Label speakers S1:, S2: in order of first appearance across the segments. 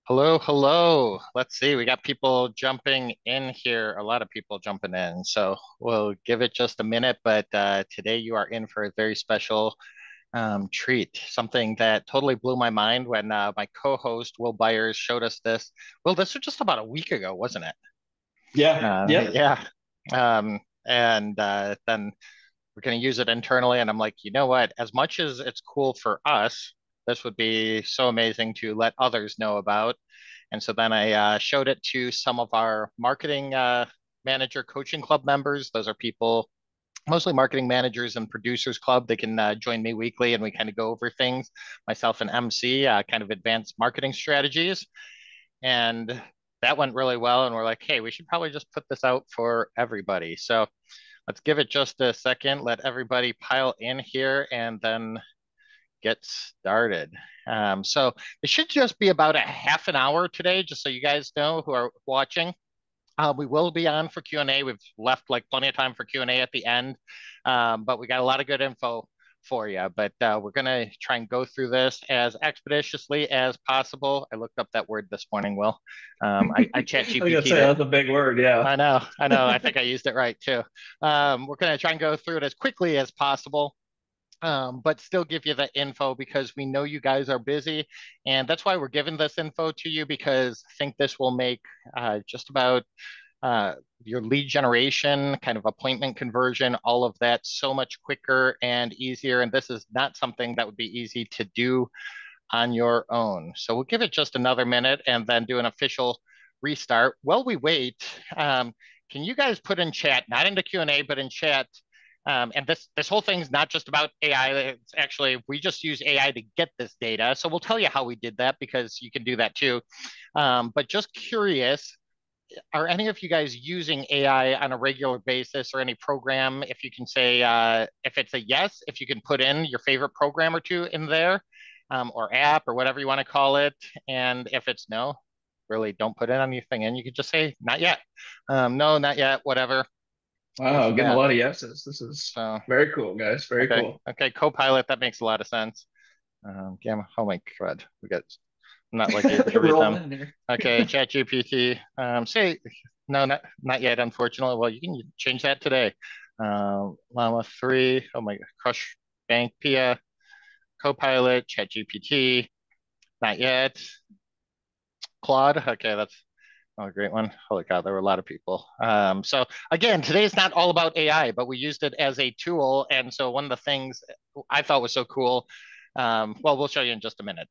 S1: Hello, hello. Let's see. We got people jumping in here, a lot of people jumping in. So we'll give it just a minute, but today you are in for a very special treat, something that totally blew my mind when my co-host Will Byers showed us this. Well, this was just about a week ago, wasn't it?
S2: Yeah, yeah.
S1: Yeah. And then we're going to use it internally. And I'm like, you know what? As much as it's cool for us, this would be so amazing to let others know about. And so then I showed it to some of our marketing manager coaching club members. Those are people, mostly marketing managers and producers club. They can join me weekly and we kind of go over things, myself and MC, kind of advanced marketing strategies. And that went really well. And we're like, hey, we should probably just put this out for everybody. So let's give it just a second, let everybody pile in here, and then get started. So it should just be about a half an hour today, just so you guys know who are watching. We will be on for Q&A. We've left like plenty of time for Q&A at the end, but we got a lot of good info for you. But we're going to try and go through this as expeditiously as possible. I looked up that word this morning, Will. I chat
S2: I was gonna
S1: GPT'd
S2: say
S1: it.
S2: that's a big word. Yeah.
S1: I know, I know. I think I used it right too. We're going to try and go through it as quickly as possible, but still give you the info because we know you guys are busy. And that's why we're giving this info to you because I think this will make just about uh, your lead generation, kind of appointment conversion, all of that so much quicker and easier. And this is not something that would be easy to do on your own. So we'll give it just another minute and then do an official restart. While we wait, can you guys put in chat, not into Q&A, but in chat, and this whole thing's not just about AI. It's actually we just use AI to get this data. So we'll tell you how we did that because you can do that too. But just curious, are any of you guys using AI on a regular basis or any program? If you can say if it's a yes, if you can put in your favorite program or two in there, or app or whatever you want to call it, and if it's no, really don't put in anything in. You could just say not yet, no, not yet, whatever. Go
S2: Wow,
S1: from
S2: getting a
S1: that.
S2: lot of yeses. This is
S1: So
S2: very cool, guys. Very
S1: okay,
S2: cool.
S1: okay, Copilot, that makes a lot of sense. Gamma, oh my God, we got I'm not like able to read them.
S2: Rolling in here.
S1: Okay, ChatGPT. Say no, not yet, unfortunately. Well, you can change that today. Llama 3. Oh my God. Crush Bank Pia. Copilot, ChatGPT. Not yet. Claude. Okay, that's a great one. Holy cow, there were a lot of people. So again, today's not all about AI, but we used it as a tool. And so one of the things I thought was so cool, well, we'll show you in just a minute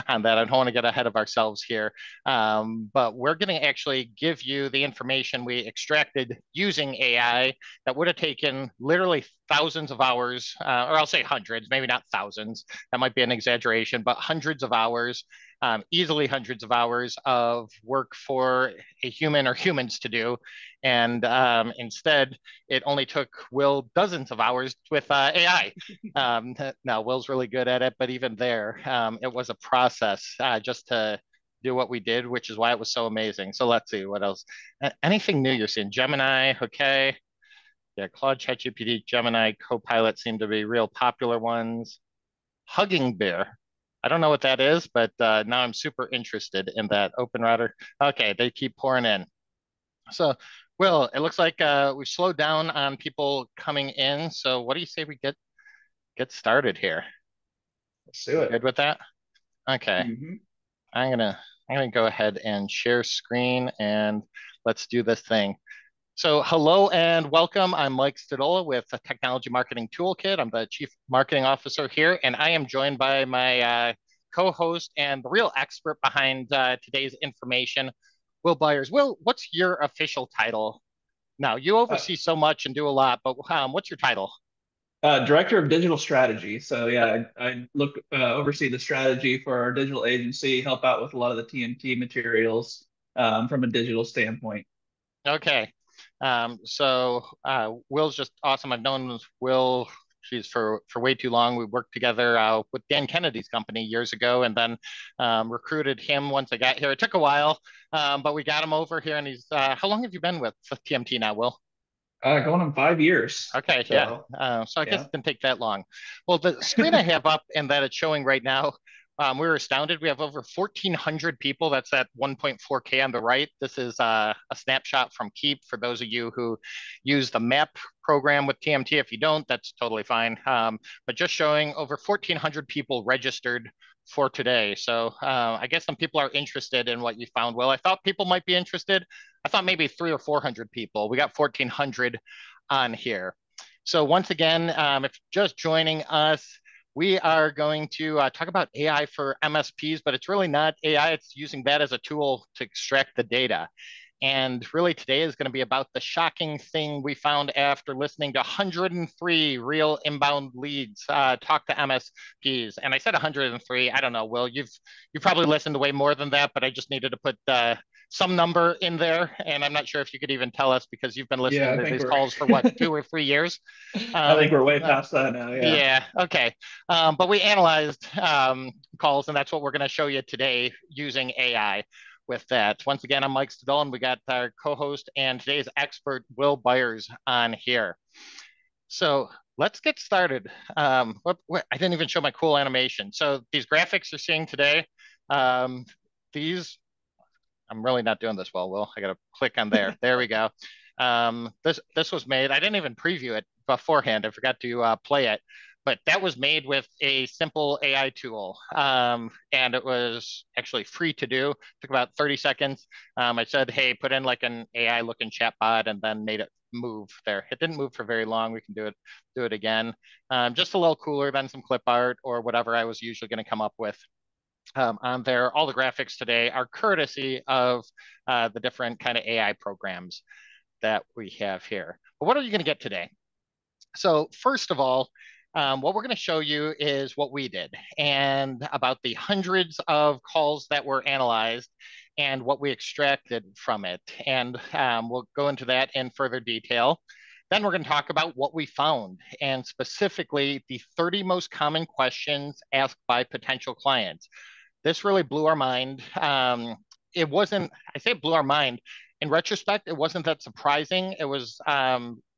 S1: on that. I don't want to get ahead of ourselves here. But we're going to actually give you the information we extracted using AI that would have taken literally thousands of hours, or I'll say hundreds, maybe not thousands. That might be an exaggeration, but hundreds of hours, easily hundreds of hours of work for a human or humans to do. And instead, it only took Will dozens of hours with AI. Now, Will's really good at it, but even there, it was a process just to do what we did, which is why it was so amazing. So let's see what else. Anything new you're seeing? Gemini, okay. Yeah, Claude, ChatGPT, Gemini, Copilot seem to be real popular ones. Hugging Bear. I don't know what that is, but now I'm super interested in that. Open router. Okay, they keep pouring in. So, Will, it looks like we've slowed down on people coming in. So, what do you say we get started here?
S2: Let's do
S1: You
S2: it.
S1: good with that? Okay,
S2: Hmm.
S1: I'm gonna I'm gonna go ahead and share screen and let's do this thing. So, hello and welcome. I'm Mike Stadola with the Technology Marketing Toolkit. I'm the Chief Marketing Officer here, and I am joined by my co-host and the real expert behind today's information, Will Byers. Will, what's your official title? Now, you
S2: Uh,
S1: oversee so much and do a lot, but what's your title?
S2: Director of Digital Strategy. So yeah, I look oversee the strategy for our digital agency, help out with a lot of the TMT materials from a digital standpoint.
S1: Okay. So Will's just awesome. I've known Will, she's for way too long. We worked together with Dan Kennedy's company years ago and then recruited him once I got here. It took a while, but we got him over here and he's how long have you been with TMT now, Will?
S2: Going on 5 years.
S1: Okay, yeah.
S2: So
S1: So I guess
S2: yeah.
S1: it didn't take that long. Well, the screen I have up and that it's showing right now, we were astounded. We have over 1,400 people. That's at 1.4K on the right. This is a snapshot from Keep for those of you who use the map program with TMT. If you don't, that's totally fine. But just showing over 1,400 people registered for today. So I guess some people are interested in what you found. Well, I thought people might be interested. I thought maybe 300 or 400 people. We got 1,400 on here. So once again, if just joining us, we are going to talk about AI for MSPs, but it's really not AI. It's using that as a tool to extract the data. And really today is going to be about the shocking thing we found after listening to 103 real inbound leads talk to MSPs. And I said 103. I don't know, Will, you've probably listened to way more than that, but I just needed to put some number in there. And I'm not sure if you could even tell us because you've been
S2: Yeah,
S1: listening
S2: I
S1: to
S2: think
S1: these
S2: we're
S1: calls for what, 2 or 3 years?
S2: I think we're way
S1: Uh,
S2: past that now. Yeah.
S1: yeah, okay. But we analyzed calls, and that's what we're going to show you today using AI with that. Once again, I'm Mike Stadol, and we got our co-host and today's expert, Will Byers, on here. So let's get started. I didn't even show my cool animation. So these graphics you're seeing today, um, these I'm really not doing this well, Will. I got to click on there. There we go. This was made. I didn't even preview it beforehand. I forgot to play it, but that was made with a simple AI tool, and it was actually free to do. It took about 30 seconds. I said, "Hey, put in like an AI-looking chatbot," and then made it move there. It didn't move for very long. We can do it again. Just a little cooler than some clip art or whatever I was usually going to come up with on there. All the graphics today are courtesy of the different kind of AI programs that we have here. But what are you going to get today? So first of all, what we're going to show you is what we did and about the hundreds of calls that were analyzed and what we extracted from it. And we'll go into that in further detail. Then we're going to talk about what we found and specifically the 30 most common questions asked by potential clients. This really blew our mind. It wasn't, I say it blew our mind. In retrospect, it wasn't that surprising. It was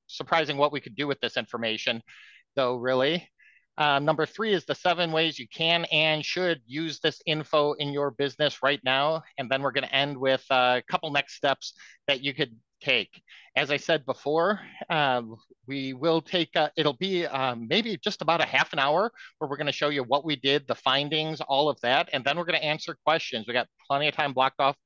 S1: surprising what we could do with this information, though, really. Number three is the 7 ways you can and should use this info in your business right now. And then we're going to end with a couple next steps that you could take. As I said before, we will take, it'll be maybe just about a half an hour where we're going to show you what we did, the findings, all of that. And then we're going to answer questions. We got plenty of time blocked off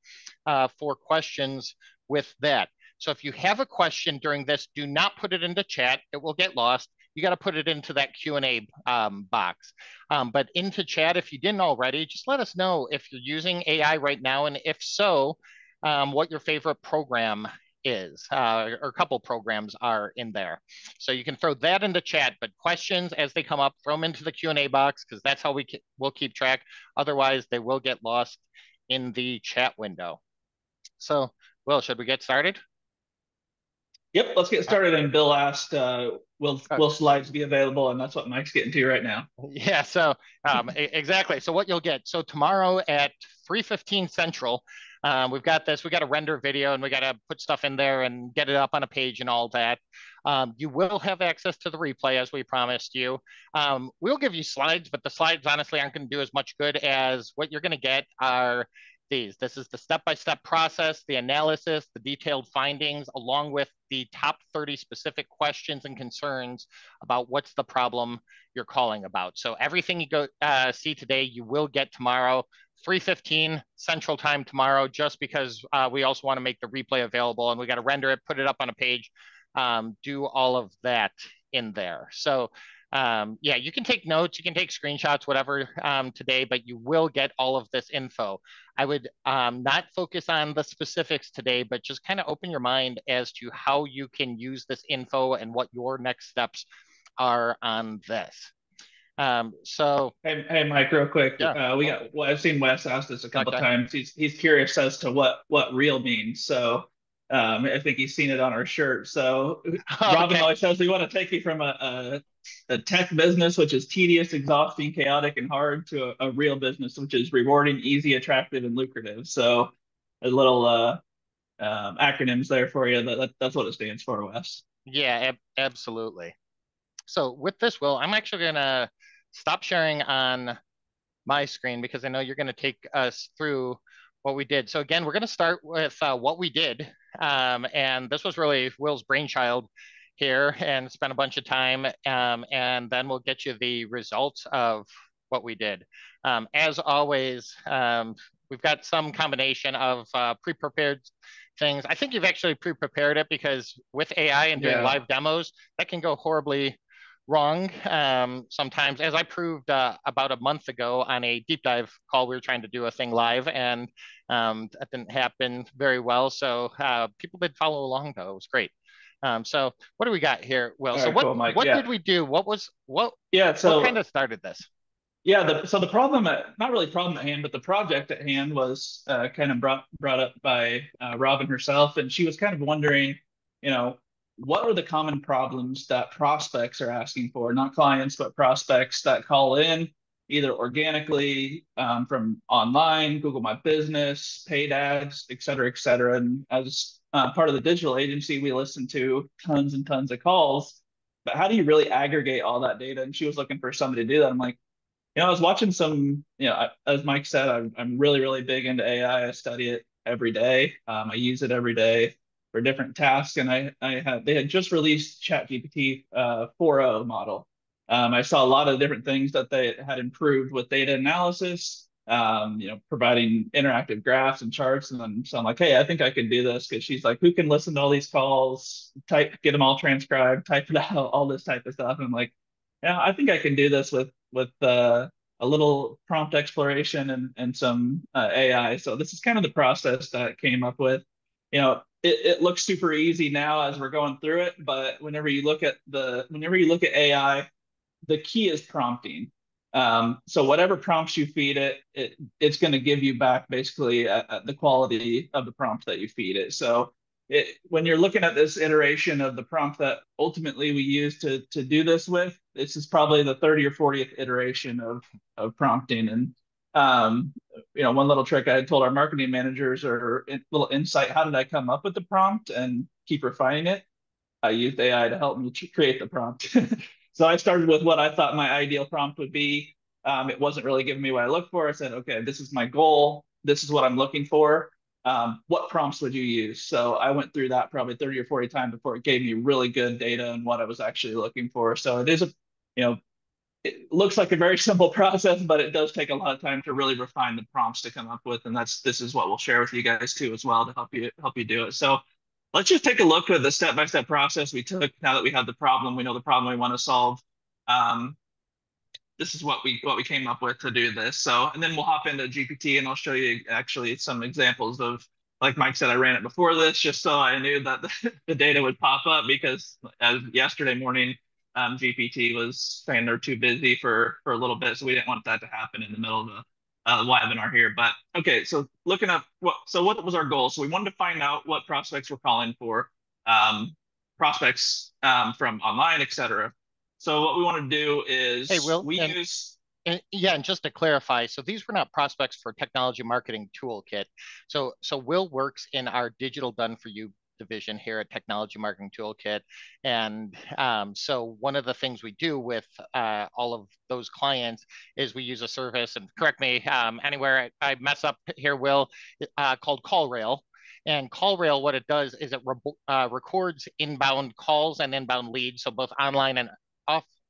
S1: for questions with that. So if you have a question during this, do not put it into chat. It will get lost. You got to put it into that Q&A box. But into chat, if you didn't already, just let us know if you're using AI right now. And if so, what your favorite program is, or a couple programs are in there. So you can throw that into chat, but questions as they come up, throw them into the Q&A box because that's how we'll keep track. Otherwise, they will get lost in the chat window. So, Will, should we get started?
S2: Yep, let's get started. And Bill asked, will
S1: Okay.
S2: slides be available? And that's what Mike's getting to right now.
S1: Yeah, so exactly. So what you'll get, so tomorrow at 3:15 Central, we've got this, we got to render video and we got to put stuff in there and get it up on a page and all that. You will have access to the replay as we promised you. We'll give you slides, but the slides honestly aren't going to do as much good as what you're going to get are these. This is the step-by-step process, the analysis, the detailed findings, along with the top 30 specific questions and concerns about what's the problem you're calling about. So everything you go see today, you will get tomorrow, 3:15 Central Time tomorrow, just because we also want to make the replay available and we got to render it, put it up on a page, do all of that in there. So yeah, you can take notes, you can take screenshots, whatever today, but you will get all of this info. I would not focus on the specifics today, but just kind of open your mind as to how you can use this info and what your next steps are on this. So
S2: Hey, Mike, real quick.
S1: yeah,
S2: We
S1: oh,
S2: got. Well, I've seen Wes ask this a couple
S1: okay,
S2: times. He's curious as to what real means. So, I think he's seen it on our shirt. So, Robin
S1: okay,
S2: always says we want to take you from a tech business, which is tedious, exhausting, chaotic, and hard, to a real business, which is rewarding, easy, attractive, and lucrative. So, a little acronyms there for you. That's what it stands for, Wes.
S1: yeah, absolutely. So with this, Will, I'm actually gonna stop sharing on my screen because I know you're going to take us through what we did. So again, we're going to start with what we did, and this was really Will's brainchild here, and spend a bunch of time, and then we'll get you the results of what we did. As always, we've got some combination of pre-prepared things. I think you've actually pre-prepared it because with AI and doing
S2: Yeah.
S1: live demos, that can go horribly wrong sometimes. As I proved about a month ago on a deep dive call, we were trying to do a thing live, and that didn't happen very well. So people did follow along, though. It was great. So what do we got here, Will?
S2: All
S1: So
S2: right, cool, Mike.
S1: what did
S2: Yeah.
S1: we do?
S2: Yeah.
S1: What kind
S2: So
S1: of started this?
S2: yeah, so the problem not really problem at hand, but the project at hand was kind of brought up by Robin herself, and she was kind of wondering, you know, what are the common problems that prospects are asking for, not clients, but prospects that call in either organically from online, Google My Business, paid ads, et cetera, et cetera. And as part of the digital agency, we listen to tons and tons of calls. But how do you really aggregate all that data? And she was looking for somebody to do that. I'm like, I was watching some, as Mike said, I'm really, really big into AI. I study it every day. I use it every day for different tasks. And they had just released ChatGPT 4.0 model. I saw a lot of different things that they had improved with data analysis, providing interactive graphs and charts. And then so I'm like, hey, I think I can do this because she's like, who can listen to all these calls, get them all transcribed, type it out, all this type of stuff. And I'm like, yeah, I think I can do this with a little prompt exploration and some AI. So this is kind of the process that came up with. It looks super easy now as we're going through it, but whenever you look at AI, the key is prompting. So whatever prompts you feed it's going to give you back basically the quality of the prompt that you feed it. So when you're looking at this iteration of the prompt that ultimately we use to do this with, this is probably the 30 or 40th iteration of prompting. And one little trick I had told our marketing managers or little insight, how did I come up with the prompt and keep refining it? I used AI to help me create the prompt. So I started with what I thought my ideal prompt would be. It wasn't really giving me what I looked for. I said, okay, this is my goal. This is what I'm looking for. What prompts would you use? So I went through that probably 30 or 40 times before it gave me really good data on what I was actually looking for. So it looks like a very simple process, but it does take a lot of time to really refine the prompts to come up with. And this is what we'll share with you guys too as well to help you do it. So let's just take a look at the step-by-step process we took now that we have the problem. We know the problem we want to solve. Um, this is what we came up with to do this. So, and then we'll hop into GPT and I'll show you actually some examples of, like Mike said, I ran it before this just so I knew that the data would pop up because as yesterday morning, GPT was saying they're too busy for a little bit. So we didn't want that to happen in the middle of the webinar here. But okay, so looking up what was our goal? So we wanted to find out what prospects we're calling for, prospects from online, et cetera. So what we want to do
S1: Hey,
S2: is
S1: Will,
S2: we use
S1: yeah, and just to clarify, so these were not prospects for Technology Marketing Toolkit. So Will works in our Digital Done for You division here at Technology Marketing Toolkit, and so one of the things we do with all of those clients is we use a service, and correct me anywhere I mess up here, Will, called CallRail. And CallRail, what it does is it records inbound calls and inbound leads, so both online and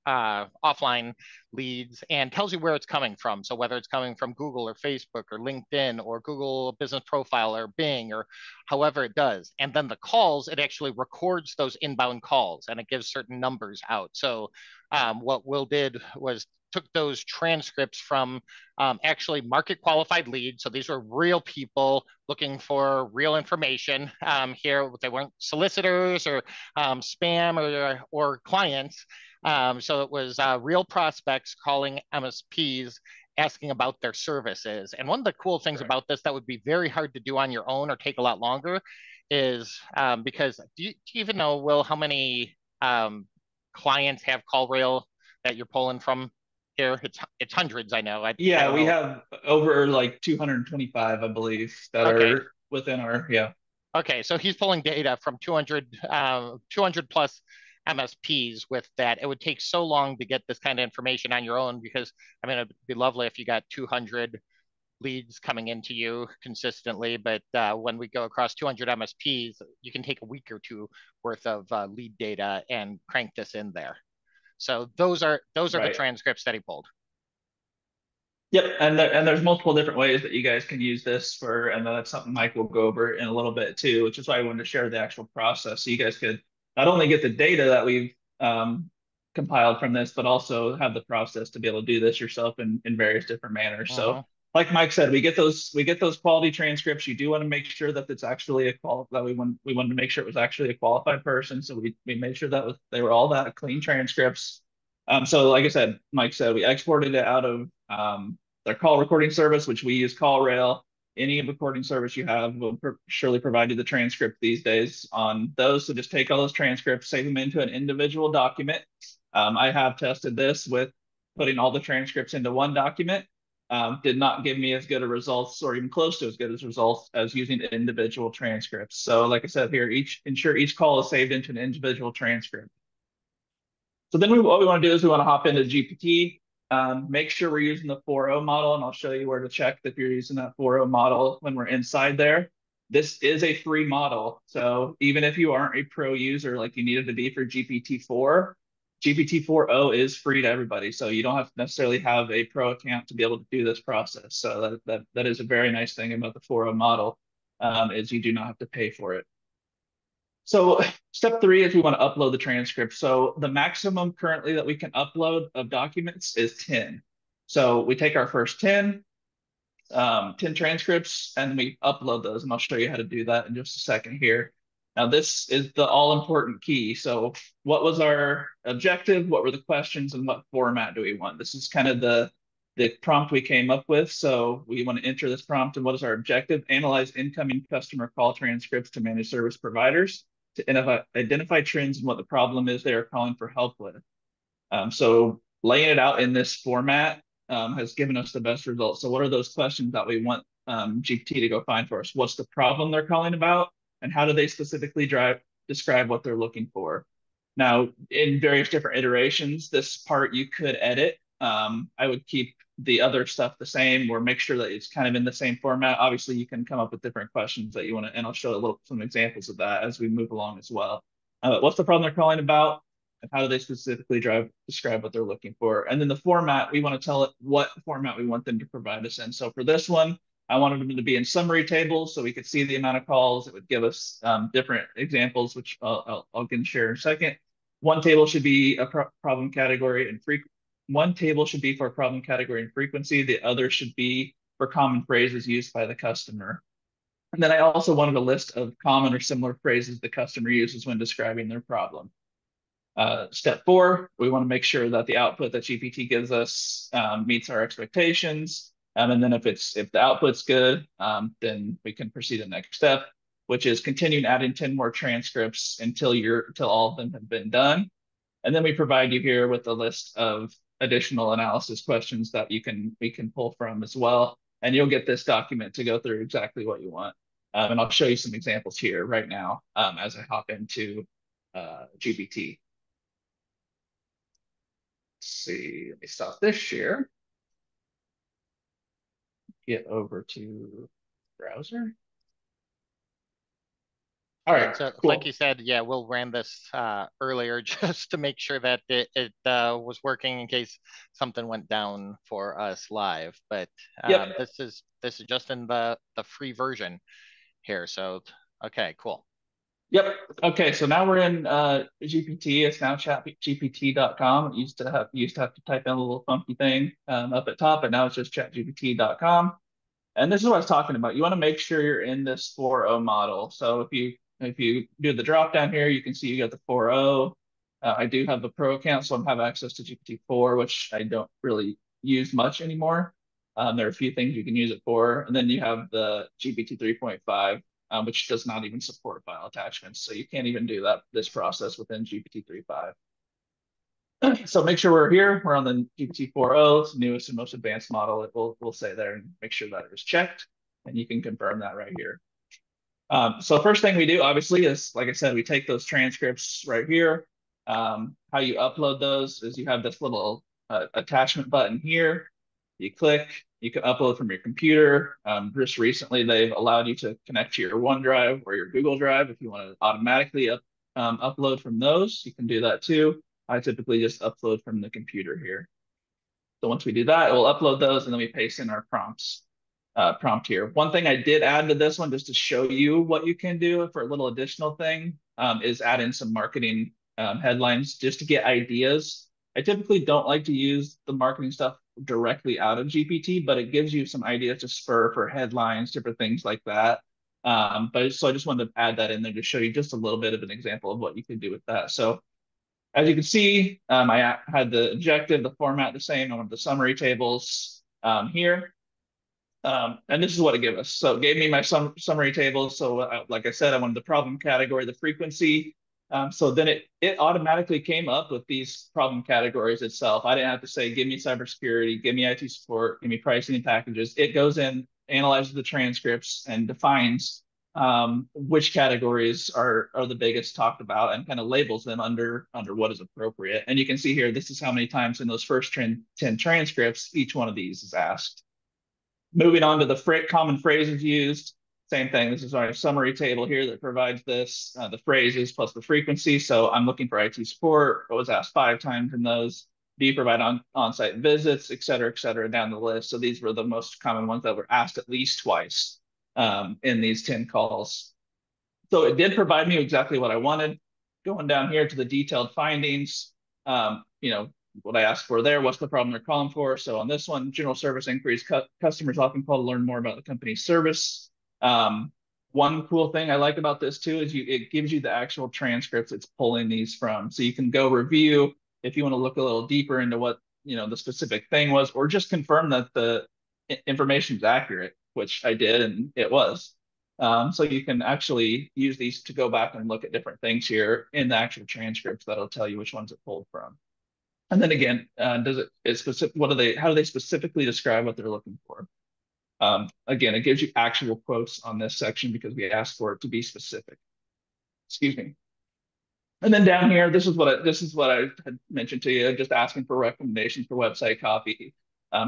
S1: offline leads, and tells you where it's coming from. So whether it's coming from Google or Facebook or LinkedIn or Google Business Profile or Bing or however it does. And then the calls, it actually records those inbound calls and it gives certain numbers out. So what Will did was took those transcripts from actually market qualified leads. So these were real people looking for real information here. They weren't solicitors or spam or clients. So it was real prospects calling MSPs asking about their services. And one of the cool things
S2: correct.
S1: about this that would be very hard to do on your own or take a lot longer is because do you even know, Will, how many clients have CallRail that you're pulling from here? It's hundreds, I know. I
S2: Yeah,
S1: don't
S2: we
S1: know.
S2: have over like 225, I believe, that
S1: Okay.
S2: are within our yeah.
S1: Okay, so he's pulling data from 200 plus MSPs with that. It would take so long to get this kind of information on your own because, I mean, it'd be lovely if you got 200 leads coming into you consistently. But when we go across 200 MSPs, you can take a week or two worth of lead data and crank this in there. So those are the
S2: Right.
S1: transcripts that he pulled.
S2: Yep, and there's multiple different ways that you guys can use this for, and that's something Mike will go over in a little bit too, which is why I wanted to share the actual process so you guys could not only get the data that we've compiled from this, but also have the process to be able to do this yourself in various different manners. So,
S1: Mm-hmm.
S2: like Mike said, we get those quality transcripts. You do want to make sure that it's actually that we wanted to make sure it was actually a qualified person. So we made sure that they were all that clean transcripts. So like I said, Mike said, we exported it out of their call recording service, which we use CallRail. Any recording service you have will surely provide you the transcript these days on those. So just take all those transcripts, save them into an individual document. I have tested this with putting all the transcripts into one document. Did not give me as good a results or even close to as good as results as using individual transcripts. So like I said here, ensure each call is saved into an individual transcript. So then what we want to do is we want to hop into GPT, make sure we're using the 4.0 model, and I'll show you where to check if you're using that 4.0 model when we're inside there. This is a free model. So even if you aren't a pro user like you needed to be for GPT-4, GPT 4.0 is free to everybody. So you don't have to necessarily have a pro account to be able to do this process. So that is a very nice thing about the 4.0 model, is you do not have to pay for it. So step 3 is we want to upload the transcript. So the maximum currently that we can upload of documents is 10. So we take our first 10 transcripts and we upload those. And I'll show you how to do that in just a second here. Now, this is the all important key. So what was our objective? What were the questions and what format do we want? This is kind of the prompt we came up with. So we want to enter this prompt and what is our objective? Analyze incoming customer call transcripts to managed service providers to identify trends and what the problem is they are calling for help with. So laying it out in this format has given us the best results. So what are those questions that we want GPT to go find for us? What's the problem they're calling about? And how do they specifically describe what they're looking for? Now, in various different iterations, this part you could edit. I would keep the other stuff the same or make sure that it's kind of in the same format. Obviously, you can come up with different questions that you want to, and I'll show some examples of that as we move along as well. What's the problem they're calling about? And how do they specifically describe what they're looking for? And then the format, we want to tell it what format we want them to provide us in. So for this one, I wanted them to be in summary tables so we could see the amount of calls. It would give us different examples, which I'll get and share in a second. One table should be a problem category and one table should be for a problem category and frequency. The other should be for common phrases used by the customer. And then I also wanted a list of common or similar phrases the customer uses when describing their problem. Step 4, we want to make sure that the output that GPT gives us meets our expectations. And then if the output's good, then we can proceed to the next step, which is continuing adding 10 more transcripts until all of them have been done. And then we provide you here with a list of additional analysis questions that we can pull from as well. And you'll get this document to go through exactly what you want. And I'll show you some examples here right now as I hop into GPT. Let's see, let me stop this share. Get over to browser. All right,
S1: And so,
S2: cool.
S1: like you said, yeah, Will ran this earlier just to make sure that it was working in case something went down for us live. But
S2: Yep.
S1: this is just in the free version here. So, okay, cool.
S2: Yep. Okay, so now we're in GPT. It's now chatgpt.com. It used to have to type in a little funky thing up at top, but now it's just chatgpt.com. And this is what I was talking about. You want to make sure you're in this 4.0 model. So if you do the drop down here, you can see you got the 4.0. I do have the pro account, so I have access to GPT-4, which I don't really use much anymore. There are a few things you can use it for. And then you have the GPT 3.5, which does not even support file attachments. So you can't even do this process within GPT 3.5. So make sure we're here. We're on the GPT 4.0, it's the newest and most advanced model. It will say there, and make sure that it is checked. And you can confirm that right here. So first thing we do, obviously, is, like I said, we take those transcripts right here. How you upload those is you have this little attachment button here. You click, you can upload from your computer. Just recently, they've allowed you to connect to your OneDrive or your Google Drive if you want to automatically upload from those. You can do that too. I typically just upload from the computer here. So once we do that, it will upload those and then we paste in our prompt here. One thing I did add to this one, just to show you what you can do for a little additional thing, is add in some marketing headlines just to get ideas. I typically don't like to use the marketing stuff directly out of GPT, but it gives you some ideas to spur for headlines, different things like that. So I just wanted to add that in there to show you just a little bit of an example of what you could do with that. So as you can see, I had the objective, the format the same. I wanted the summary tables here. And this is what it gave us. So it gave me my summary tables. So like I said, I wanted the problem category, the frequency. So then it automatically came up with these problem categories itself. I didn't have to say, give me cybersecurity, give me IT support, give me pricing and packages. It goes in, analyzes the transcripts, and defines which categories are the biggest talked about and kind of labels them under what is appropriate. And you can see here, this is how many times in those first 10 transcripts, each one of these is asked. Moving on to the common phrases used, same thing. This is our summary table here that provides this, the phrases plus the frequency. So I'm looking for IT support. I was asked 5 times in those. Do you provide on-site visits, et cetera, down the list. So these were the most common ones that were asked at least twice in these 10 calls. So it did provide me exactly what I wanted. Going down here to the detailed findings, what I asked for there, what's the problem they're calling for. So on this one, general service inquiries, customers often call to learn more about the company's service. One cool thing I like about this too is it gives you the actual transcripts it's pulling these from. So you can go review if you want to look a little deeper into what the specific thing was, or just confirm that the information is accurate, which I did, and it was. So you can actually use these to go back and look at different things here in the actual transcripts that'll tell you which ones it pulled from. And then again, how do they specifically describe what they're looking for? Again, it gives you actual quotes on this section because we asked for it to be specific. Excuse me. And then down here, this is what I had mentioned to you, just asking for recommendations for website copy.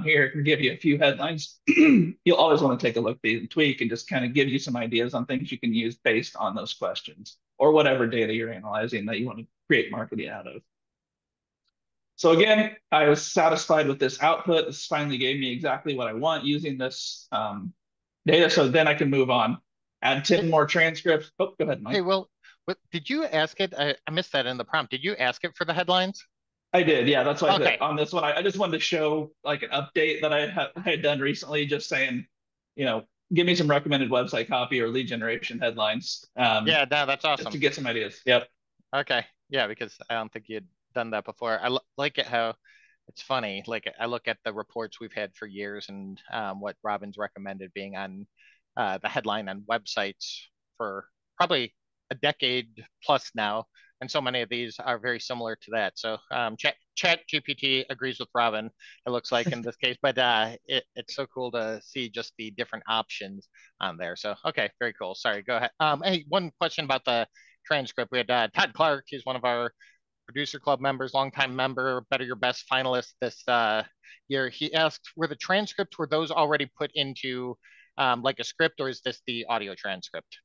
S2: Here it can give you a few headlines. You'll always want to take a look at these and tweak and just kind of give you some ideas on things you can use based on those questions or whatever data you're analyzing that you want to create marketing out of. So again, I was satisfied with this output. This finally gave me exactly what I want using this data. So then I can move on, add 10 more transcripts. Oh, go ahead, Mike.
S1: Hey, well, did you ask it? I missed that in the prompt. Did you ask it for the headlines?
S2: I did, yeah. That's why
S1: Okay.
S2: on this one, I just wanted to show like an update that I had done recently, just saying, give me some recommended website copy or lead generation headlines.
S1: Yeah, no, that's awesome.
S2: Just to get some ideas. Yep.
S1: Okay. Yeah, because I don't think you'd done that before. I like it how it's funny. Like I look at the reports we've had for years and what Robin's recommended being on the headline on websites for probably a decade plus now. And so many of these are very similar to that. So Chat GPT agrees with Robin, it looks like in this case, but it's so cool to see just the different options on there. So, okay, very cool. Sorry, go ahead. Hey, one question about the transcript. We had Todd Clark. He's one of our producer club members, longtime member, Better Your Best finalist this year. He asked, were the transcripts, were those already put into like a script, or is this the audio transcript?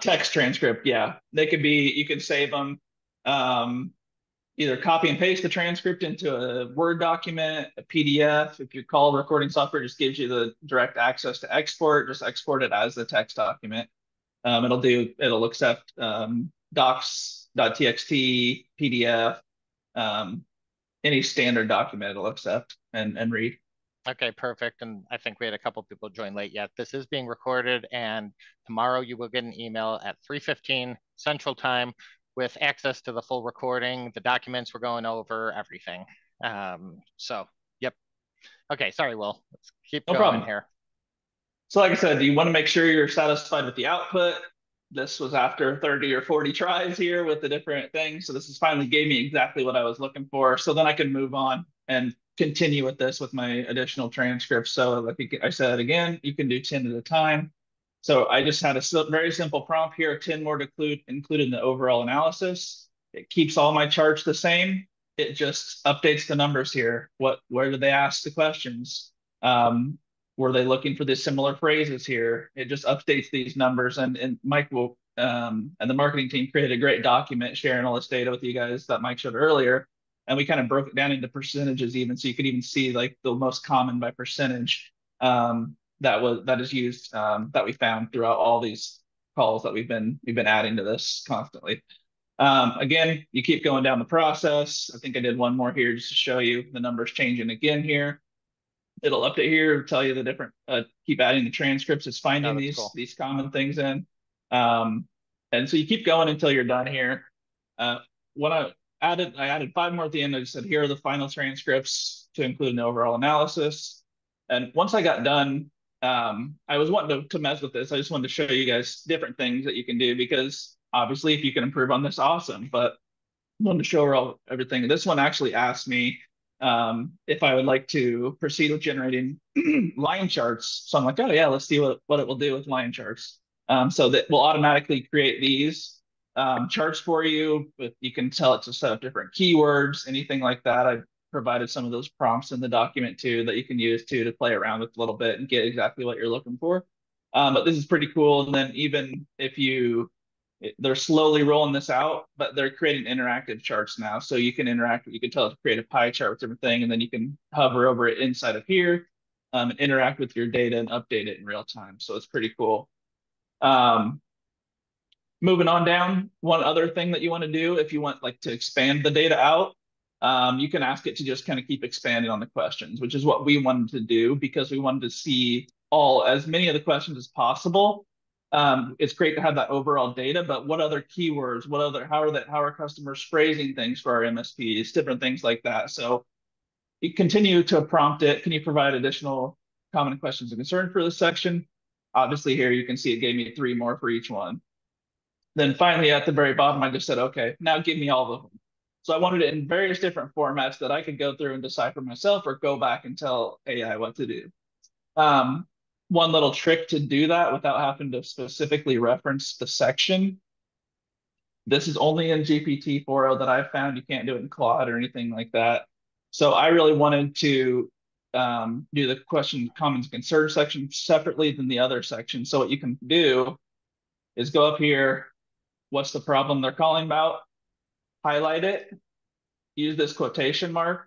S2: Text transcript, yeah. They could be, you could save them, either copy and paste the transcript into a Word document, a PDF. If your call recording software just gives you the direct access to export, just export it as the text document. It'll accept docs.txt, PDF, any standard document it'll accept and read.
S1: Okay, perfect. And I think we had a couple people join late yet. This is being recorded, and tomorrow you will get an email at 3:15 Central Time with access to the full recording, the documents we're going over, everything. So, yep. Okay, sorry, Will. Let's keep
S2: No
S1: going
S2: problem.
S1: here.
S2: So like I said, you want to make sure you're satisfied with the output. This was after 30 or 40 tries here with the different things. So this is finally gave me exactly what I was looking for. So then I can move on and continue with this with my additional transcripts. So like I said, again, you can do 10 at a time. So I just had a very simple prompt here, 10 more to include in the overall analysis. It keeps all my charts the same. It just updates the numbers here. Where did they ask the questions? Were they looking for the similar phrases here? It just updates these numbers, and Mike will and the marketing team created a great document sharing all this data with you guys that Mike showed earlier. And we kind of broke it down into percentages even, so you could even see like the most common by percentage that is used that we found throughout all these calls that we've been adding to this constantly. Again, you keep going down the process. I think I did one more here just to show you the numbers changing again here. It'll update here, tell you the different, keep adding the transcripts. It's finding these common things in. And so you keep going until you're done here. When I added 5 more at the end. I just said, here are the final transcripts to include an overall analysis. And once I got done, I was wanting to mess with this. I just wanted to show you guys different things that you can do, because obviously if you can improve on this, awesome. But I wanted to show everything. This one actually asked me if I would like to proceed with generating line charts. So I'm like, oh yeah, let's see what it will do with line charts. So that will automatically create these charts for you, but you can tell it to set up different keywords, anything like that. I provided some of those prompts in the document too that you can use to play around with a little bit and get exactly what you're looking for. But this is pretty cool. And then even if they're slowly rolling this out, but they're creating interactive charts now. So you can interact, you can tell it to create a pie chart with everything, and then you can hover over it inside of here and interact with your data and update it in real time. So it's pretty cool. Moving on down, one other thing that you want to do if you want like to expand the data out, you can ask it to just kind of keep expanding on the questions, which is what we wanted to do because we wanted to see as many of the questions as possible. It's great to have that overall data, but what other keywords, how are customers phrasing things for our MSPs, different things like that. So you continue to prompt it. Can you provide additional common questions and concerns for this section? Obviously here you can see it gave me 3 more for each one. Then finally at the very bottom, I just said, okay, now give me all of them. So I wanted it in various different formats that I could go through and decipher myself or go back and tell AI what to do. One little trick to do that without having to specifically reference the section. This is only in GPT 4.0 that I've found. You can't do it in Claude or anything like that. So I really wanted to do the question, comments, concerns section separately than the other section. So what you can do is go up here. What's the problem they're calling about? Highlight it. Use this quotation mark.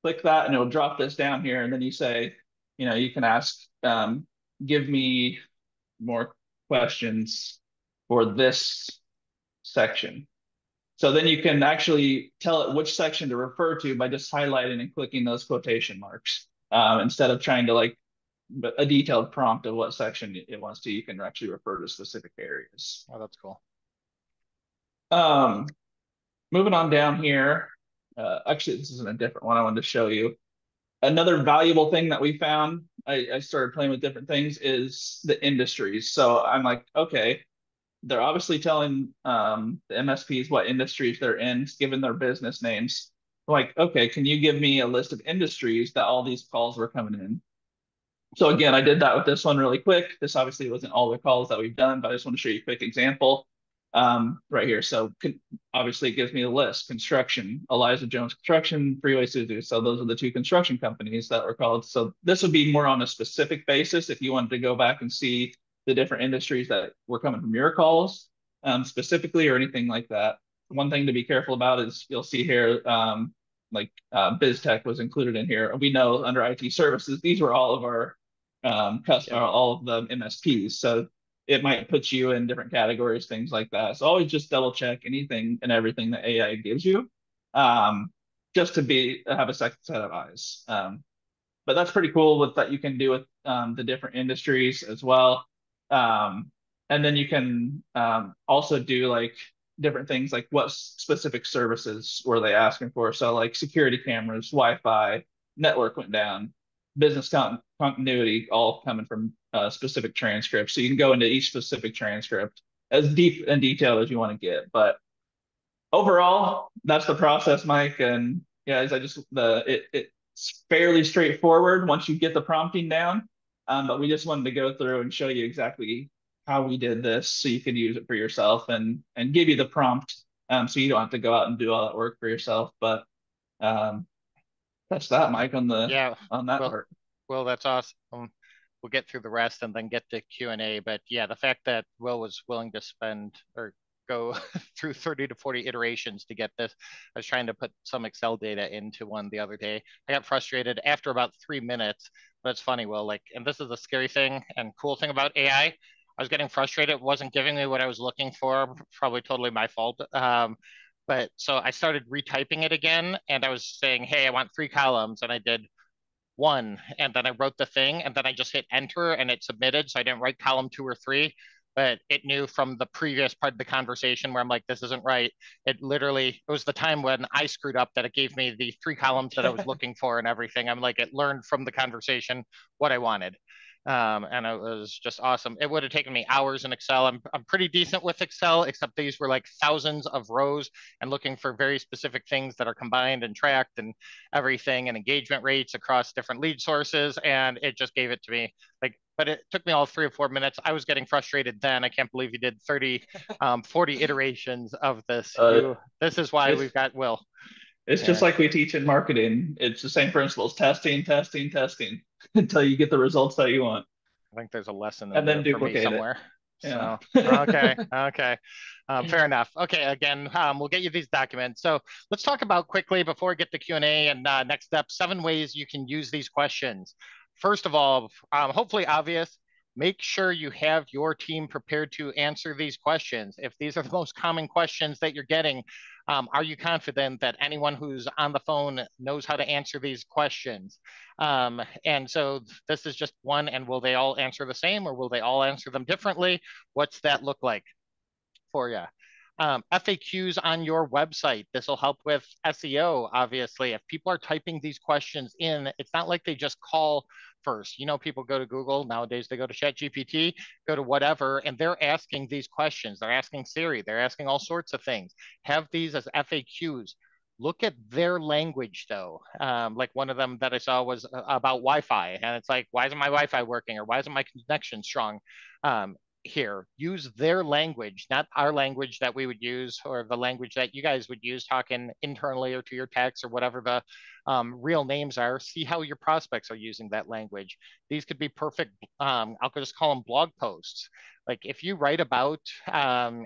S2: Click that, and it'll drop this down here. And then you say, you can ask, give me more questions for this section. So then you can actually tell it which section to refer to by just highlighting and clicking those quotation marks. Instead of trying to like a detailed prompt of what section it wants to, you can actually refer to specific areas.
S1: Oh, that's cool.
S2: Moving on down here. Actually, this isn't a different one I wanted to show you. Another valuable thing that we found, I started playing with different things, is the industries. So I'm like, okay, they're obviously telling the MSPs what industries they're in, given their business names. Like, okay, can you give me a list of industries that all these calls were coming in? So again, I did that with this one really quick. This obviously wasn't all the calls that we've done, but I just want to show you a quick example right here. So obviously it gives me a list: construction, Eliza Jones Construction, Freeway Suzu. So those are the 2 construction companies that were called. So this would be more on a specific basis if you wanted to go back and see the different industries that were coming from your calls specifically or anything like that. One thing to be careful about is you'll see here biz tech was included in here. We know under IT services, these were all of our all of the MSPs. So it might put you in different categories, things like that. So always just double check anything and everything that AI gives you, just to have a second set of eyes. But that's pretty cool with that you can do with the different industries as well. And then you can also do like different things, like what specific services were they asking for. So like security cameras, Wi-Fi, network went down, business continuity, all coming from specific transcripts. So you can go into each specific transcript as deep and detailed as you want to get. But overall, that's the process, Mike. And yeah, it's fairly straightforward once you get the prompting down. But we just wanted to go through and show you exactly how we did this so you could use it for yourself and give you the prompt So you don't have to go out and do all that work for yourself. But um, that's that, Mike, on the
S1: Yeah,
S2: on that
S1: well,
S2: part.
S1: that's awesome. We'll get through the rest and then get to Q&A. But yeah, the fact that Will was willing to spend or go through 30 to 40 iterations to get this. I was trying to put some Excel data into one the other day. I got frustrated after about 3 minutes. But it's funny, Will, like, and this is the scary thing and cool thing about AI. I was getting frustrated. It wasn't giving me what I was looking for. Probably totally my fault. But so I started retyping it again, and I was saying, "Hey, I want 3 columns," and I did one, and then I wrote the thing, and then I just hit enter and it submitted. So I didn't write column 2 or 3, but it knew from the previous part of the conversation where I'm like, this isn't right. It was the time when I screwed up that it gave me the 3 columns that I was looking for and everything. I'm like, it learned from the conversation what I wanted. And it was just awesome. It would have taken me hours in Excel. I'm pretty decent with Excel, except these were like thousands of rows and looking for very specific things that are combined and tracked and everything and engagement rates across different lead sources. And it just gave it to me. Like, but it took me all 3 or 4 minutes. I was getting frustrated then. I can't believe you did 30, 40 iterations of this.
S2: Uh,
S1: This is why
S2: it's
S1: we've got Will.
S2: it's just
S1: Yeah,
S2: like we teach in marketing. It's the same principles: testing, testing, testing, until you get the results that you want,
S1: I think there's a lesson in
S2: and then
S1: there for me
S2: duplicate it.
S1: somewhere.
S2: Yeah.
S1: So, okay, okay. Fair enough. Okay, again, we'll get you these documents. So let's talk about quickly before we get to Q&A and next step, 7 ways you can use these questions. First of all, hopefully obvious, make sure you have your team prepared to answer these questions. If these are the most common questions that you're getting, are you confident that anyone who's on the phone knows how to answer these questions? And so this is just one, and will they all answer the same or will they all answer them differently? What's that look like for you? FAQs on your website. This will help with SEO, obviously. If people are typing these questions in, it's not like they just call first. You know, people go to Google. Nowadays, they go to ChatGPT, go to whatever, and they're asking these questions. They're asking Siri. They're asking all sorts of things. Have these as FAQs. Look at their language, though. Like one of them that I saw was about Wi-Fi, and it's like, why isn't my Wi-Fi working, or why isn't my connection strong? Here, use their language, not our language that we would use or the language that you guys would use talking internally or to your techs or whatever the real names are. See how your prospects are using that language. These could be perfect, I'll just call them blog posts. Like if you write about,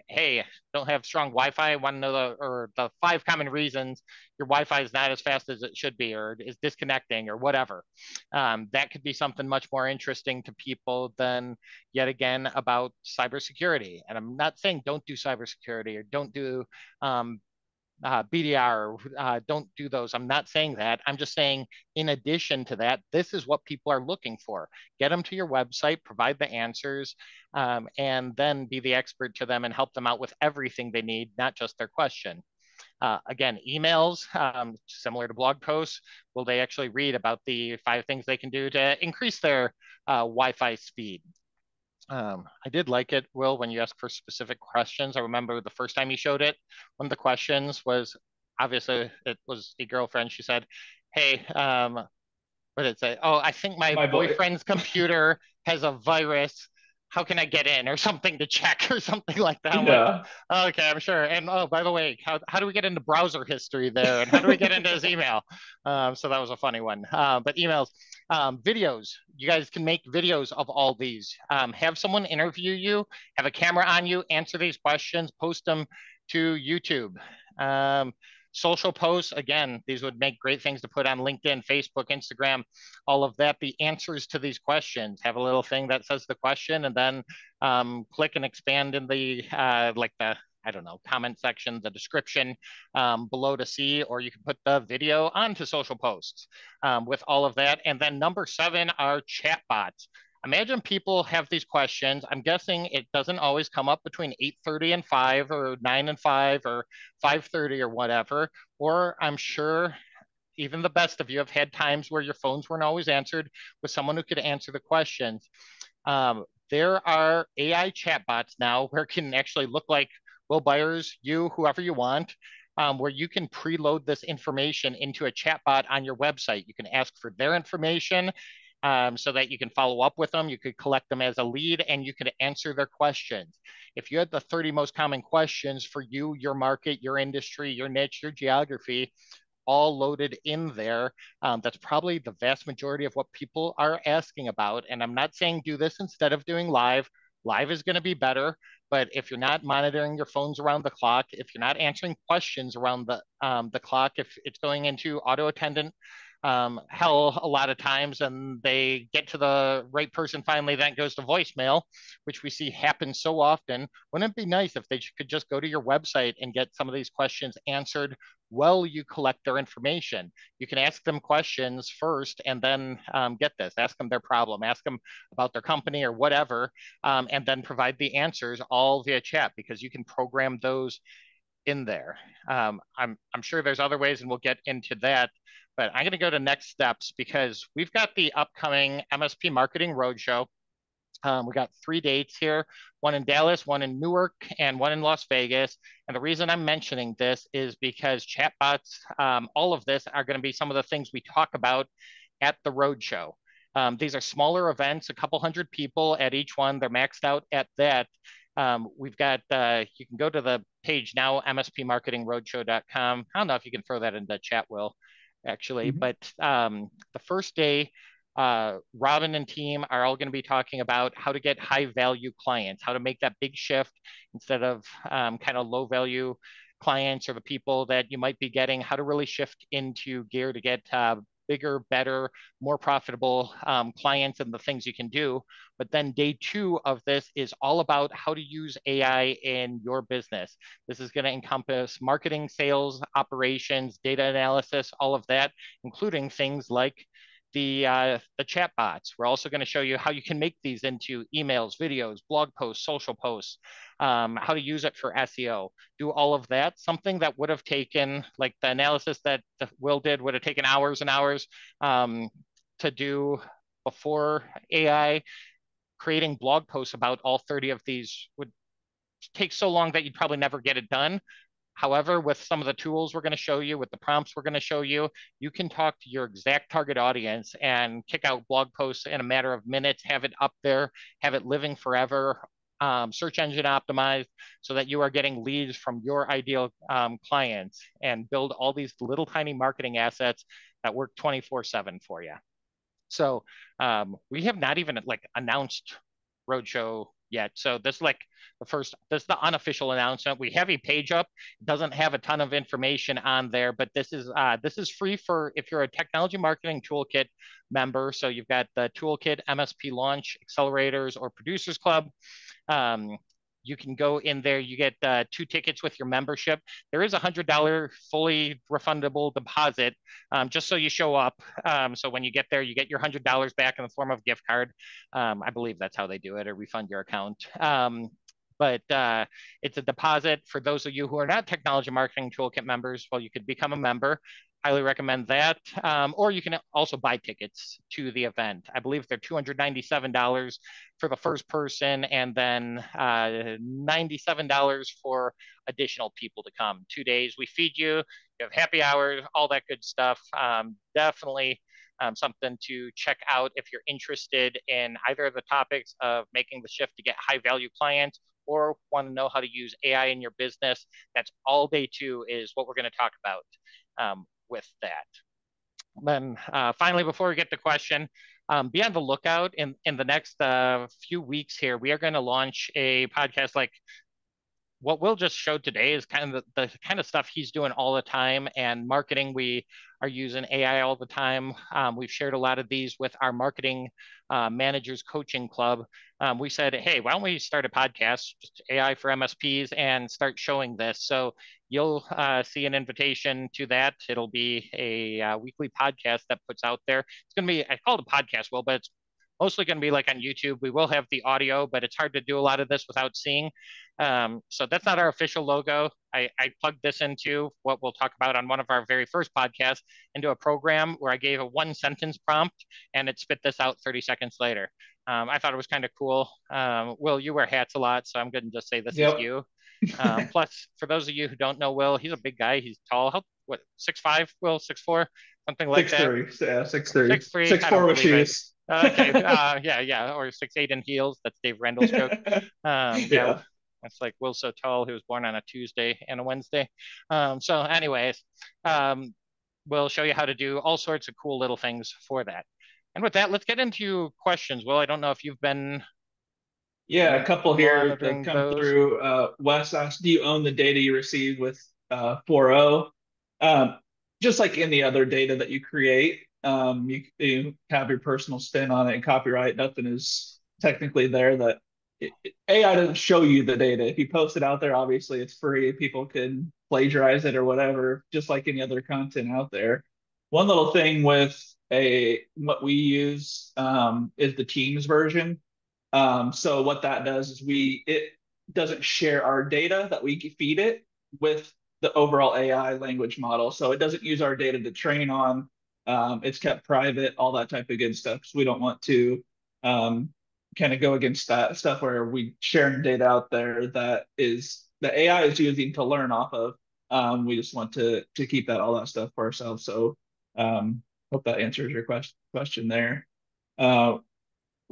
S1: hey, don't have strong Wi-Fi, I want to know the 5 common reasons your Wi-Fi is not as fast as it should be or is disconnecting or whatever. That could be something much more interesting to people than yet again about cybersecurity. And I'm not saying don't do cybersecurity or don't do BDR, don't do those. I'm not saying that. I'm just saying, in addition to that, this is what people are looking for. Get them to your website, provide the answers, and then be the expert to them and help them out with everything they need, not just their question. Again, emails, similar to blog posts, will they actually read about the 5 things they can do to increase their Wi-Fi speed? I did like it, Will, when you asked for specific questions. I remember the first time you showed it, one of the questions was obviously it was a girlfriend. She said, hey, what did it say? Oh, I think my
S2: My boy.
S1: boyfriend's computer has a virus. How can I get in or something to check or something like that? I'm like,
S2: Yeah.
S1: oh, okay, I'm sure. And oh, by the way, how do we get into browser history there? And how do we get into his email? So that was a funny one. But emails, videos, you guys can make videos of all these. Have someone interview you, have a camera on you, answer these questions, post them to YouTube. Social posts, again, these would make great things to put on LinkedIn, Facebook, Instagram, all of that. The answers to these questions, have a little thing that says the question and then click and expand in the like the I don't know, comment section, the description below to see, or you can put the video onto social posts with all of that. And then number 7 are chat bots. Imagine people have these questions. I'm guessing it doesn't always come up between 8:30 and 5 or 9 and 5 or 5:30 or whatever. Or I'm sure even the best of you have had times where your phones weren't always answered with someone who could answer the questions. There are AI chatbots now where it can actually look like Will Byers, you, whoever you want, where you can preload this information into a chatbot on your website. You can ask for their information so that you can follow up with them. You could collect them as a lead and you could answer their questions. If you had the 30 most common questions for you, your market, your industry, your niche, your geography, all loaded in there. That's probably the vast majority of what people are asking about. And I'm not saying do this instead of doing live. Live is going to be better, but if you're not monitoring your phones around the clock, if you're not answering questions around the clock, if it's going into auto attendant hell a lot of times and they get to the right person finally, that goes to voicemail, which we see happen so often. Wouldn't it be nice if they could just go to your website and get some of these questions answered while you collect their information? You can ask them questions first and then get this, ask them their problem, ask them about their company or whatever, and then provide the answers all via chat because you can program those in there. I'm sure there's other ways and we'll get into that, but I'm going to go to next steps because we've got the upcoming MSP Marketing Roadshow. We got 3 dates here, one in Dallas, one in Newark, and one in Las Vegas. And the reason I'm mentioning this is because chatbots, all of this are going to be some of the things we talk about at the roadshow. These are smaller events, a couple hundred people at each one. They're maxed out at that. We've got, you can go to the page now, mspmarketingroadshow.com. I don't know if you can throw that in the chat, Will, actually, but the first day, Robin and team are all going to be talking about how to get high value clients, how to make that big shift instead of kind of low value clients or the people that you might be getting, how to really shift into gear to get bigger, better, more profitable clients and the things you can do. But then day 2 of this is all about how to use AI in your business. This is going to encompass marketing, sales, operations, data analysis, all of that, including things like the chat bots. We're also going to show you how you can make these into emails, videos, blog posts, social posts, how to use it for SEO, do all of that. Something that would have taken, like the analysis that Will did, would have taken hours and hours to do before AI. Creating blog posts about all 30 of these would take so long that you'd probably never get it done. However, with some of the tools we're going to show you, with the prompts we're going to show you, you can talk to your exact target audience and kick out blog posts in a matter of minutes, have it up there, have it living forever, search engine optimized so that you are getting leads from your ideal clients and build all these little tiny marketing assets that work 24/7 for you. So we have not even like announced Roadshow yet. So this is like this is the unofficial announcement. We have a page up. It doesn't have a ton of information on there, but this is free for if you're a technology marketing toolkit member. So you've got the toolkit, MSP launch, accelerators, or producers club. You can go in there. You get 2 tickets with your membership. There is $100 fully refundable deposit just so you show up. So when you get there, you get your $100 back in the form of gift card. I believe that's how they do it, or refund your account. But it's a deposit for those of you who are not Technology Marketing Toolkit members. Well, you could become a member. Highly recommend that. Or you can also buy tickets to the event. I believe they're $297 for the first person and then $97 for additional people to come. 2 days, we feed you, you have happy hours, all that good stuff. Definitely something to check out if you're interested in either of the topics of making the shift to get high value clients or want to know how to use AI in your business. That's all day 2 is what we're going to talk about with that. Then finally, before we get to question, be on the lookout in the next few weeks here. We are going to launch a podcast like what Will just showed today is kind of the kind of stuff he's doing all the time. And marketing, we are using AI all the time. We've shared a lot of these with our marketing managers coaching club. We said, hey, why don't we start a podcast, just AI for MSPs, and start showing this. So you'll see an invitation to that. It'll be a weekly podcast that puts out there. It's going to be, I call it a podcast, Will, but it's mostly going to be like on YouTube. We will have the audio, but it's hard to do a lot of this without seeing. So that's not our official logo. I plugged this into what we'll talk about on one of our very first podcasts into a program where I gave a 1-sentence prompt and it spit this out 30 seconds later. I thought it was kind of cool. Will, you wear hats a lot, so I'm going to just say this is you. Plus, for those of you who don't know Will, he's a big guy. He's tall. What, 6'5", Will? 6'4", something like
S2: 6'3",
S1: that?
S2: yeah, 6'3".
S1: 6'3",
S2: 6'4" with shoes.
S1: Okay. Yeah. Or 6'8" in heels. That's Dave Randall's joke. Yeah.
S2: Yeah.
S1: That's like Will So Tall, who was born on a Tuesday and a Wednesday. So, anyways, um, we'll show you how to do all sorts of cool little things for that. And with that, let's get into questions. Well, I don't know if you've
S2: Yeah, a
S1: been
S2: couple here that
S1: monitoring
S2: come
S1: those.
S2: through. Wes asked, do you own the data you receive with 4.0? Um, just like any other data that you create, you have your personal spin on it and copyright. Nothing is technically there that AI doesn't show you the data. If you post it out there, obviously it's free. People can plagiarize it or whatever, just like any other content out there. One little thing with a what we use is the Teams version. So what that does is it doesn't share our data that we feed it with the overall AI language model. So it doesn't use our data to train on. It's kept private, all that type of good stuff. So we don't want to um, kind of go against that stuff where we sharing data out there that is the AI is using to learn off of. We just want to keep that all that stuff for ourselves. So hope that answers your question there. Uh,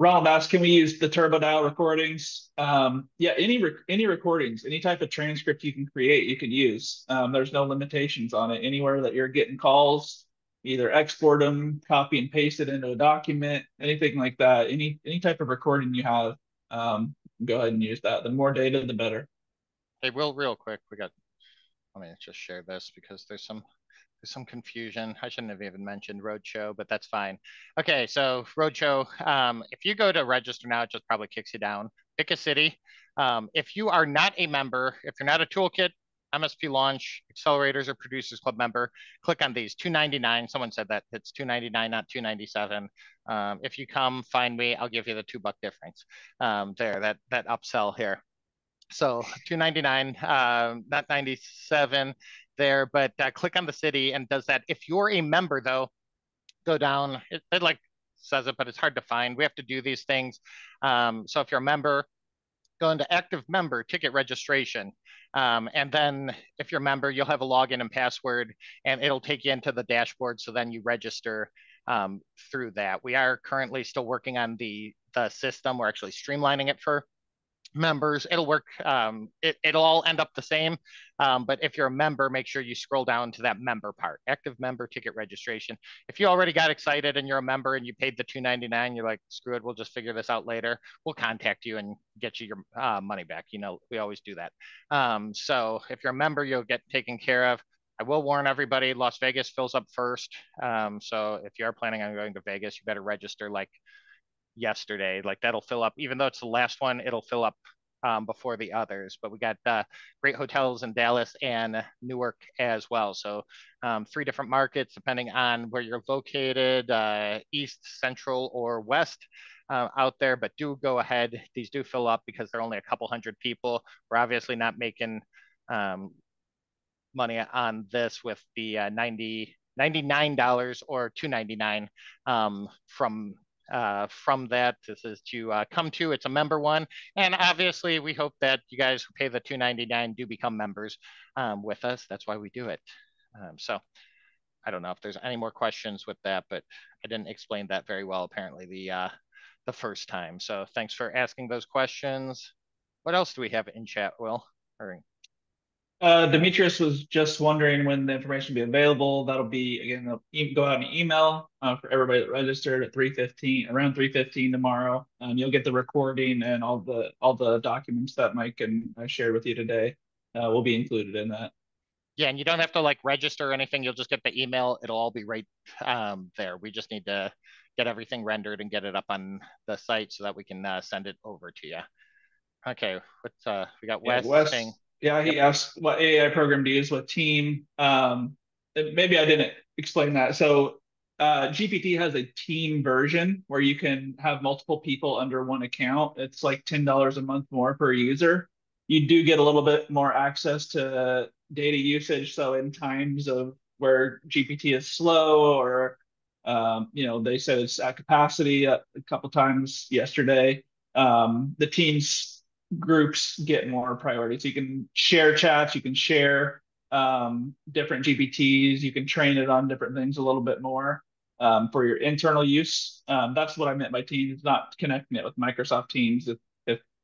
S2: Ronald asked, can we use the turbo dial recordings? Yeah, any recordings, any type of transcript you can create, you can use. There's no limitations on it. Anywhere that you're getting calls, either export them, copy and paste it into a document, anything like that. Any type of recording you have, go ahead and use that. The more data, the better.
S1: Hey, Will, real quick, let me just share this because there's some confusion. I shouldn't have even mentioned Roadshow, but that's fine. Okay, so Roadshow, if you go to register now, it just probably kicks you down. Pick a city. If you are not a member, if you're not a toolkit, MSP launch, accelerators, or producers club member, click on these. $2.99. Someone said that it's $2.99, not $2.97. If you come, find me. I'll give you the $2 difference. That upsell here. So 299, not 97 there, but click on the city and does that. If you're a member, though, go down. It like says it, but it's hard to find. We have to do these things. So if you're a member, go into active member ticket registration. And then if you're a member, you'll have a login and password, and it'll take you into the dashboard. So then you register through that. We are currently still working on the system. We're actually streamlining it for members. It'll work. It'll all end up the same. But if you're a member, make sure you scroll down to that member part, active member ticket registration. If you already got excited and you're a member and you paid the $2.99, you're like, screw it, we'll just figure this out later. We'll contact you and get you your money back. You know, we always do that. So if you're a member, you'll get taken care of. I will warn everybody, Las Vegas fills up first. So if you are planning on going to Vegas, you better register like yesterday. Like that'll fill up, even though it's the last one, it'll fill up before the others. But we got great hotels in Dallas and Newark as well. So three different markets depending on where you're located, east, central, or west. Out there, but do go ahead. These do fill up because they're only a couple hundred people. We're obviously not making money on this with the $99 or $2.99 from that. This is to come to. It's a member one, and obviously we hope that you guys who pay the $2.99 do become members with us. That's why we do it. So I don't know if there's any more questions with that, but I didn't explain that very well apparently the first time. So thanks for asking those questions. What else do we have in chat, Will? Or,
S2: Demetrius was just wondering when the information will be available. That'll be again, go out an email for everybody that registered at 3:15, around 3:15 tomorrow. You'll get the recording and all the documents that Mike and I shared with you today. Will be included in that.
S1: yeah, and you don't have to like register or anything. You'll just get the email. It'll all be right there. We just need to get everything rendered and get it up on the site so that we can send it over to you. Okay, what's we got
S2: Yeah,
S1: Wes saying,
S2: Wes. Yeah,
S1: yep.
S2: he asked what AI program to use with Team. Maybe I didn't explain that. So GPT has a Team version where you can have multiple people under one account. It's like $10 a month more per user. You do get a little bit more access to data usage. So in times of where GPT is slow or they said it's at capacity a couple times yesterday. The teams groups get more priority. So you can share chats, you can share different GPTs, you can train it on different things a little bit more. for your internal use. That's what I meant by Teams, not connecting it with Microsoft Teams. If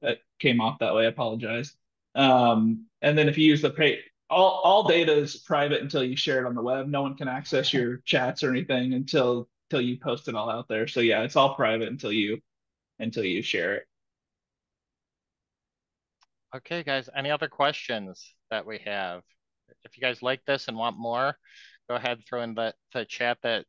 S2: it came off that way, I apologize. And then if you use the pay, all data is private until you share it on the web. No one can access your chats or anything until you post it all out there. So yeah, it's all private until you share it.
S1: Okay, guys, any other questions that we have? If you guys like this and want more, go ahead and throw in the chat that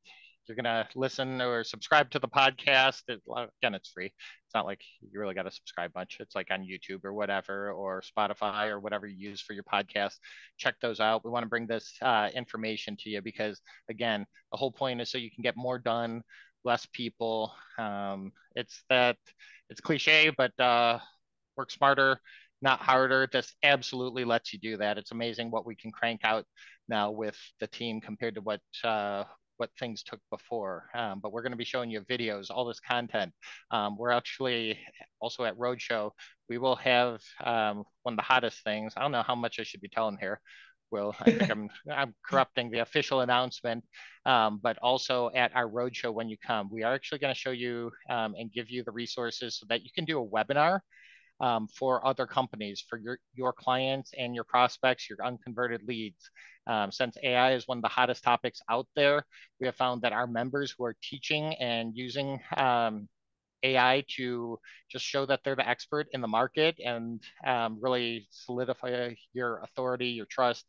S1: you're gonna listen or subscribe to the podcast. Again, it's free. It's not like you really got to subscribe much. It's like on YouTube or whatever, or Spotify or whatever you use for your podcast. Check those out. We want to bring this information to you because, again, the whole point is so you can get more done, less people. It's cliche, but work smarter, not harder. This absolutely lets you do that. It's amazing what we can crank out now with the team compared to what things took before. But we're going to be showing you videos, all this content. We're actually also at Roadshow. We will have one of the hottest things. I don't know how much I should be telling here. Will I think I'm corrupting the official announcement, but also at our roadshow when you come, we are actually going to show you and give you the resources so that you can do a webinar for other companies, for your clients and your prospects, your unconverted leads. Since AI is one of the hottest topics out there, we have found that our members who are teaching and using AI to just show that they're the expert in the market and really solidify your authority, your trust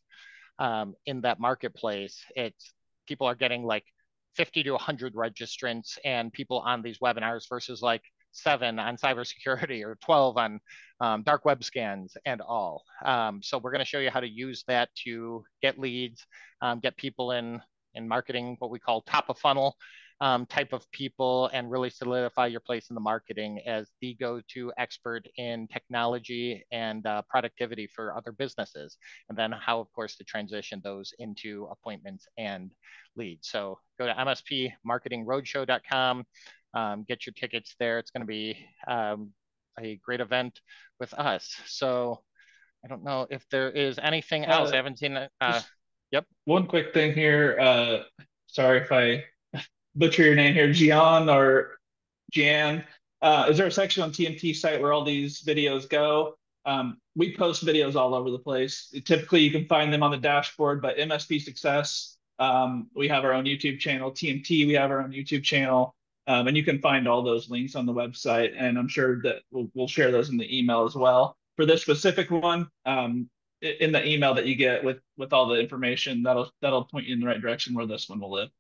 S1: in that marketplace. It's people are getting like 50 to 100 registrants and people on these webinars versus like 7 on cybersecurity or 12 on dark web scans and all. So we're going to show you how to use that to get leads, get people in marketing, what we call top of funnel type of people, and really solidify your place in the marketing as the go-to expert in technology and productivity for other businesses. And then how, of course, to transition those into appointments and leads. So go to mspmarketingroadshow.com, get your tickets there. It's going to be a great event with us. So I don't know if there is anything else. I haven't seen it.
S2: Just
S1: Yep.
S2: one quick thing here. Sorry if I butcher your name here, Gian or Jan. Is there a section on TMT site where all these videos go? We post videos all over the place. Typically, you can find them on the dashboard, but MSP Success, we have our own YouTube channel. TMT, we have our own YouTube channel. And you can find all those links on the website. And I'm sure that we'll share those in the email as well. For this specific one, in the email that you get with all the information, that'll point you in the right direction where this one will live.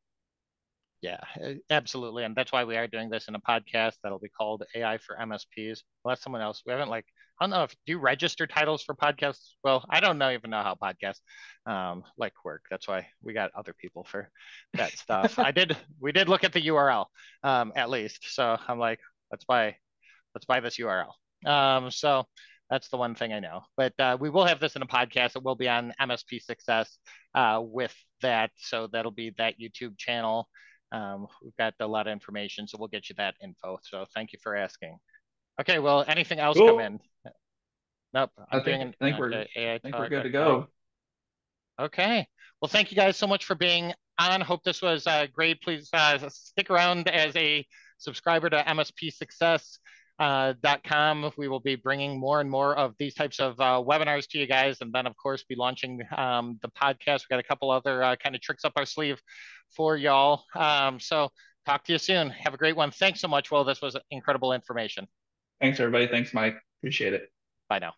S1: Yeah, absolutely. And that's why we are doing this in a podcast that'll be called AI for MSPs. Well, that's someone else. We haven't I don't know if do you register titles for podcasts? Well, I don't know even know how podcasts work. That's why we got other people for that stuff. We did look at the URL at least. So I'm like, let's buy this URL. So that's the one thing I know. But we will have this in a podcast. It will be on MSP Success with that. So that'll be that YouTube channel. We've got a lot of information, so we'll get you that info. So thank you for asking. Okay, well, anything else come
S2: Cool.
S1: in? Nope, I'm doing an
S2: I
S1: AI
S2: think we're
S1: talk.
S2: good to
S1: Okay.
S2: go.
S1: Okay. Well, thank you guys so much for being on. Hope this was great. Please stick around as a subscriber to MSPSuccess.com. We will be bringing more and more of these types of webinars to you guys, and then, of course, be launching the podcast. We got a couple other kind of tricks up our sleeve for y'all. So talk to you soon. Have a great one. Thanks so much. Well, this was incredible information.
S2: Thanks, everybody. Thanks, Mike. Appreciate it.
S1: Bye now.